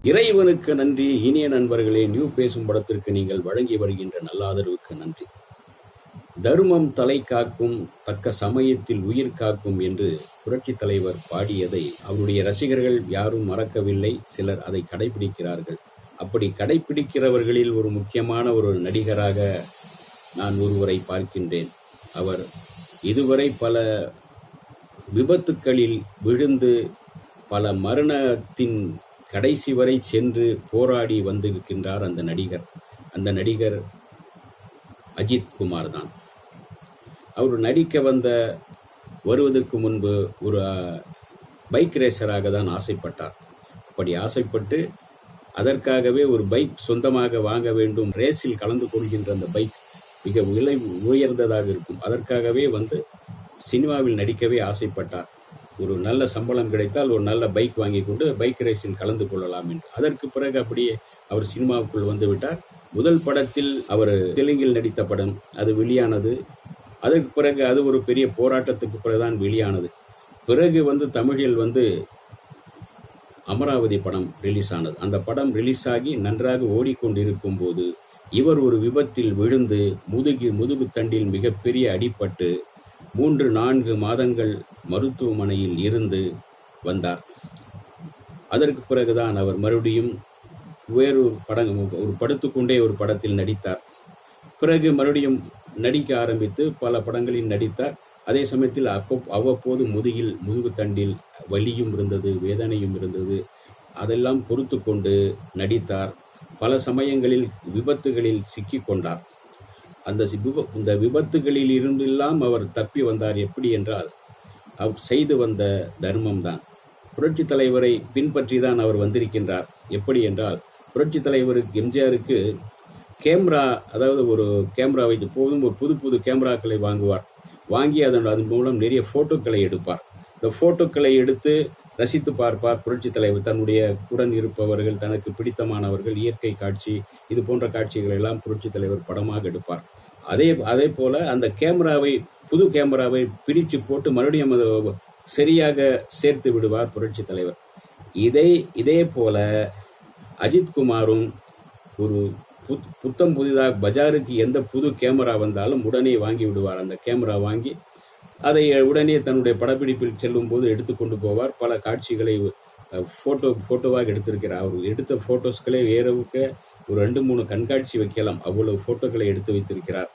இறைவனுக்கு நன்றி. இனிய நண்பர்களே, நியூ பேசும் படத்திற்கு நீங்கள் வழங்கி வருகின்ற நல்ல ஆதரவுக்கு நன்றி. தர்மம் தலை காக்கும், தக்க சமயத்தில் உயிர் காக்கும் என்று புரட்சித் தலைவர் பாடியதை அவருடைய ரசிகர்கள் யாரும் மறக்கவில்லை. சிலர் அதை கடைபிடிக்கிறார்கள். அப்படி கடைபிடிக்கிறவர்களில் ஒரு முக்கியமான ஒரு நடிகராக நான் ஒருவரை பார்க்கின்றேன். அவர் இதுவரை பல விபத்துக்களில் விழுந்து பல மரணத்தின் கடைசி வரை சென்று போராடி வந்திருக்கின்றார் அந்த நடிகர் அஜித் குமார் தான். அவர் நடிக்க வருவதற்கு முன்பு ஒரு பைக் ரேசராக தான் ஆசைப்பட்டார். அப்படி ஆசைப்பட்டு அதற்காகவே ஒரு பைக் சொந்தமாக வாங்க வேண்டும். ரேஸில் கலந்து கொள்கின்ற அந்த பைக் மிக விலை உயர்ந்ததாக இருக்கும். அதற்காகவே சினிமாவில் நடிக்கவே ஆசைப்பட்டார். ஒரு நல்ல சம்பளம் கிடைத்தால் ஒரு நல்ல பைக் வாங்கி கொண்டு பைக் ரேஸில் கலந்து கொள்ளலாம் என்று. அதற்கு பிறகு அப்படியே அவர் சினிமாவுக்குள் வந்து விட்டார். முதல் படத்தில் அவர் தெலுங்கில் நடித்த படம் அது வெளியானது. அதற்கு பிறகு அது ஒரு பெரிய போராட்டத்துக்கு பிறகுதான் வெளியானது. பிறகு தமிழில் அமராவதி படம் ரிலீஸ் ஆனது. அந்த படம் ரிலீஸ் ஆகி நன்றாக ஓடிக்கொண்டிருக்கும் போது இவர் ஒரு விபத்தில் விழுந்து முதுகு தண்டில் மிகப்பெரிய அடிபட்டு 3-4 மாதங்கள் மருத்துவமனையில் இருந்து வந்தார். அதற்கு பிறகுதான் அவர் மறுபடியும் படுத்துக்கொண்டே ஒரு படத்தில் நடித்தார். பிறகு மறுபடியும் நடிக்க ஆரம்பித்து பல படங்களில் நடித்தார். அதே சமயத்தில் அவ்வப்போது முதுகு தண்டில் வலியும் இருந்தது, வேதனையும் இருந்தது. அதெல்லாம் பொறுத்து கொண்டு நடித்தார். பல சமயங்களில் விபத்துகளில் சிக்கிக் கொண்டார். இந்த விபத்துகளில் இருந்தெல்லாம் அவர் தப்பி வந்தார். எப்படி என்றால் அவர் செய்து வந்த தர்மம் தான். புரட்சி தலைவரை பின்பற்றி தான் அவர் வந்திருக்கின்றார். எப்படி என்றால் புரட்சி தலைவருக்கு எம்ஜிஆருக்கு அதாவது ஒரு கேமரா வைத்து போதும் ஒரு புது கேமராக்களை வாங்கி அதன் மூலம் நிறைய போட்டோக்களை எடுப்பார். இந்த போட்டோக்களை எடுத்து ரசித்து பார்ப்பார். புரட்சி தலைவர் தன்னுடைய உடன் இருப்பவர்கள், தனக்கு பிடித்தமானவர்கள், இயற்கை காட்சி, இது போன்ற காட்சிகளை எல்லாம் புரட்சி தலைவர் படமாக எடுப்பார். அதே போல அந்த புது கேமராவை பிரித்து போட்டு மறுபடியும் சரியாக சேர்த்து விடுவார் புரட்சி தலைவர். இதே போல அஜித்குமாரும் ஒரு புதிதாக பஜாருக்கு எந்த புது கேமரா வந்தாலும் உடனே வாங்கி விடுவார். அந்த கேமரா வாங்கி அதை உடனே தன்னுடைய படப்பிடிப்பில் செல்லும் போது எடுத்துக்கொண்டு போவார். பல காட்சிகளை போட்டோவாக எடுத்திருக்கிறார். அவர் எடுத்த போட்டோஸ்களே வேறவுக்கு ஒரு 2-3 கண்காட்சி வைக்கலாம். அவ்வளவு போட்டோக்களை எடுத்து வைத்திருக்கிறார்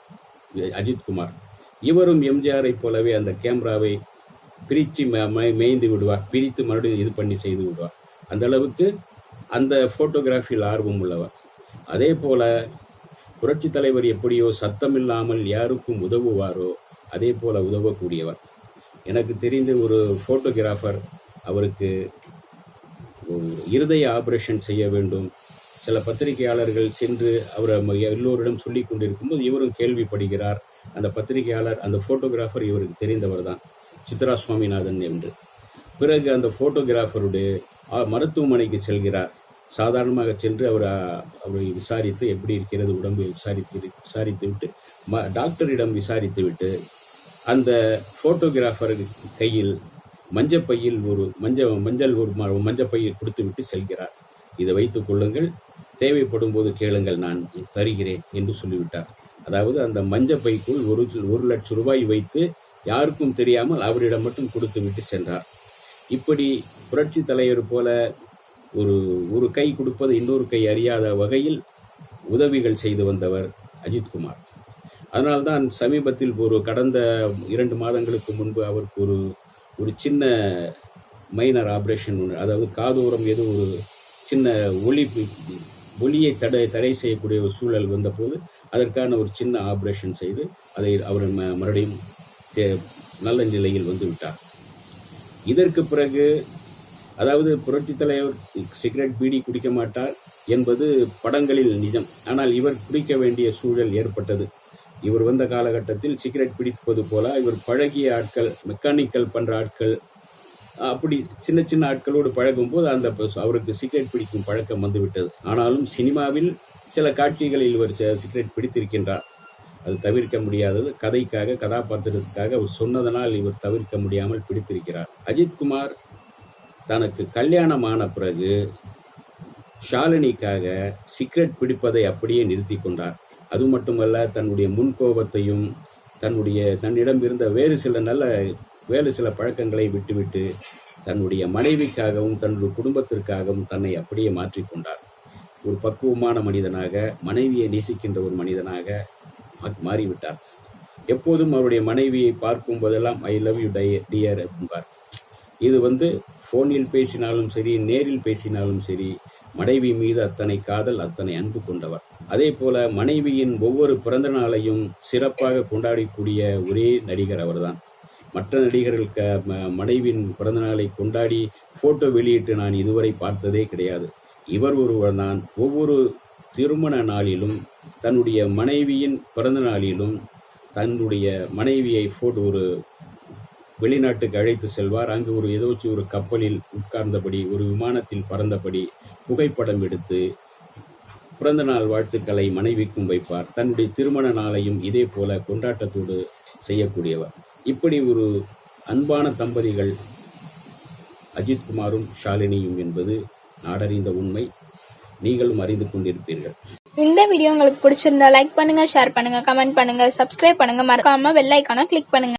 அஜித்குமார். இவரும் எம்ஜிஆரை போலவே அந்த கேமராவை பிரித்து மேய்ந்து விடுவார். பிரித்து மறுபடியும் இது பண்ணி செய்து விடுவார். அந்த அளவுக்கு அந்த போட்டோகிராஃபியில் ஆர்வம் உள்ளவர். அதே போல புரட்சி தலைவர் எப்படியோ சத்தமில்லாமல் யாருக்கும் உதவுவாரோ அதே போல உதவக்கூடியவர். எனக்கு தெரிந்த ஒரு போட்டோகிராஃபர், அவருக்கு இருதய ஆபரேஷன் செய்ய வேண்டும். சில பத்திரிகையாளர்கள் சென்று அவர் எல்லோரிடம் சொல்லி கொண்டிருக்கும்போது இவரும் கேள்விப்படுகிறார். அந்த பத்திரிகையாளர், அந்த போட்டோகிராஃபர் இவருக்கு தெரிந்தவர் தான், சித்ரா சுவாமிநாதன் என்று. பிறகு அந்த போட்டோகிராஃபருடைய மருத்துவமனைக்கு செல்கிறார். சாதாரணமாக சென்று அவரை விசாரித்து எப்படி இருக்கிறது உடம்பு விசாரித்து விட்டு டாக்டரிடம் விசாரித்து விட்டு அந்த போட்டோகிராஃபர் கையில் மஞ்சப்பையில் ஒரு மஞ்சப்பையை கொடுத்து விட்டு செல்கிறார். இதை வைத்துக் கொள்ளுங்கள், தேவைப்படும் போது கேளுங்கள், நான் தருகிறேன் என்று சொல்லிவிட்டார். அதாவது அந்த மஞ்சப்பைக்குள் 1 லட்சம் ரூபாய் வைத்து யாருக்கும் தெரியாமல் அவரிடம் மட்டும் கொடுத்து விட்டு சென்றார். இப்படி புரட்சி தலைவர் போல ஒரு கை கொடுப்பது இன்னொரு கை அறியாத வகையில் உதவிகள் செய்து வந்தவர் அஜித்குமார். அதனால்தான் சமீபத்தில் கடந்த 2 மாதங்களுக்கு முன்பு அவருக்கு ஒரு சின்ன மைனர் ஆபரேஷன் ஒன்று, அதாவது காதோரம் ஏதோ ஒரு சின்ன ஒளியை தடை செய்யக்கூடிய ஒரு சூழல் வந்தபோது அதற்கான ஒரு சின்ன ஆபரேஷன் செய்து அதை அவர் மறுபடியும் நல்ல நிலையில் வந்து விட்டார். இதற்கு பிறகு அதாவது புரட்சி தலைவர் சிகரெட் பீடி குடிக்க மாட்டார் என்பது படங்களில் நிஜம். ஆனால் இவர் குடிக்க வேண்டிய சூழல் ஏற்பட்டது. இவர் வந்த காலகட்டத்தில் சிகரெட் பிடிப்பது போல இவர் பழகிய ஆட்கள், மெக்கானிக்கல் பண்ற ஆட்கள், அப்படி சின்ன சின்ன ஆட்களோடு பழகும் போது அவருக்கு சிகரெட் பிடிக்கும் பழக்கம் வந்துவிட்டது. ஆனாலும் சினிமாவில் சில காட்சிகளில் இவர் சிகரெட் பிடித்திருக்கின்றார். அது தவிர்க்க முடியாதது. கதைக்காக, கதாபாத்திரத்துக்காக அவர் சொன்னதனால் இவர் தவிர்க்க முடியாமல் பிடித்திருக்கிறார். அஜித்குமார் தனக்கு கல்யாணமான பிறகு ஷாலினிக்காக சிகரெட் பிடிப்பதை அப்படியே நிறுத்தி கொண்டார். அது மட்டுமல்ல, தன்னுடைய முன்கோபத்தையும் தன்னிடம் இருந்த வேறு சில பழக்கங்களை விட்டுவிட்டு தன்னுடைய மனைவிக்காகவும் தன்னுடைய குடும்பத்திற்காகவும் தன்னை அப்படியே மாற்றிக்கொண்டார். ஒரு பக்குவமான மனிதனாக, மனைவியை நேசிக்கின்ற ஒரு மனிதனாக மாறிவிட்டார். எப்போதும் அவருடைய மனைவியை பார்க்கும் போதெல்லாம் ஐ லவ் யூ டியர் என்பார். இது ஃபோனில் பேசினாலும் சரி, நேரில் பேசினாலும் சரி, மனைவி மீது அத்தனை காதல், அத்தனை அன்பு கொண்டவர். அதே போல மனைவியின் ஒவ்வொரு பிறந்த நாளையும் சிறப்பாக கொண்டாடக்கூடிய ஒரே நடிகர் அவர்தான். மற்ற நடிகர்களுக்கு மனைவியின் பிறந்த நாளை கொண்டாடி போட்டோ வெளியிட்டு நான் இதுவரை பார்த்ததே கிடையாது. இவர் ஒருவர் தான் ஒவ்வொரு திருமண நாளிலும், தன்னுடைய மனைவியின் பிறந்த நாளிலும் தன்னுடைய மனைவியை ஒரு வெளிநாட்டுக்கு அழைத்து செல்வார். அங்கு ஏதாச்சும் ஒரு கப்பலில் உட்கார்ந்தபடி, ஒரு விமானத்தில் பறந்தபடி புகைப்படம் எடுத்து பிறந்த நாள் வாழ்த்துக்களை மனைவிக்கும் வைப்பார். தன்னுடைய திருமண நாளையும் இதே போல கொண்டாட்டத்தோடு செய்யக்கூடியவர். இப்படி ஒரு அன்பான தம்பதிகள் அஜித்குமாரும் ஷாலினியும் என்பது நாடறிந்த உண்மை. நீங்களும் அறிந்து கொண்டிருப்பீர்கள். இந்த வீடியோ உங்களுக்கு பிடிச்சிருந்தா லைக் பண்ணுங்க, ஷேர் பண்ணுங்க, கமெண்ட் பண்ணுங்க, சப்ஸ்கிரைப் பண்ணுங்க, மறக்காம பெல் ஐகானை கிளிக் பண்ணுங்க.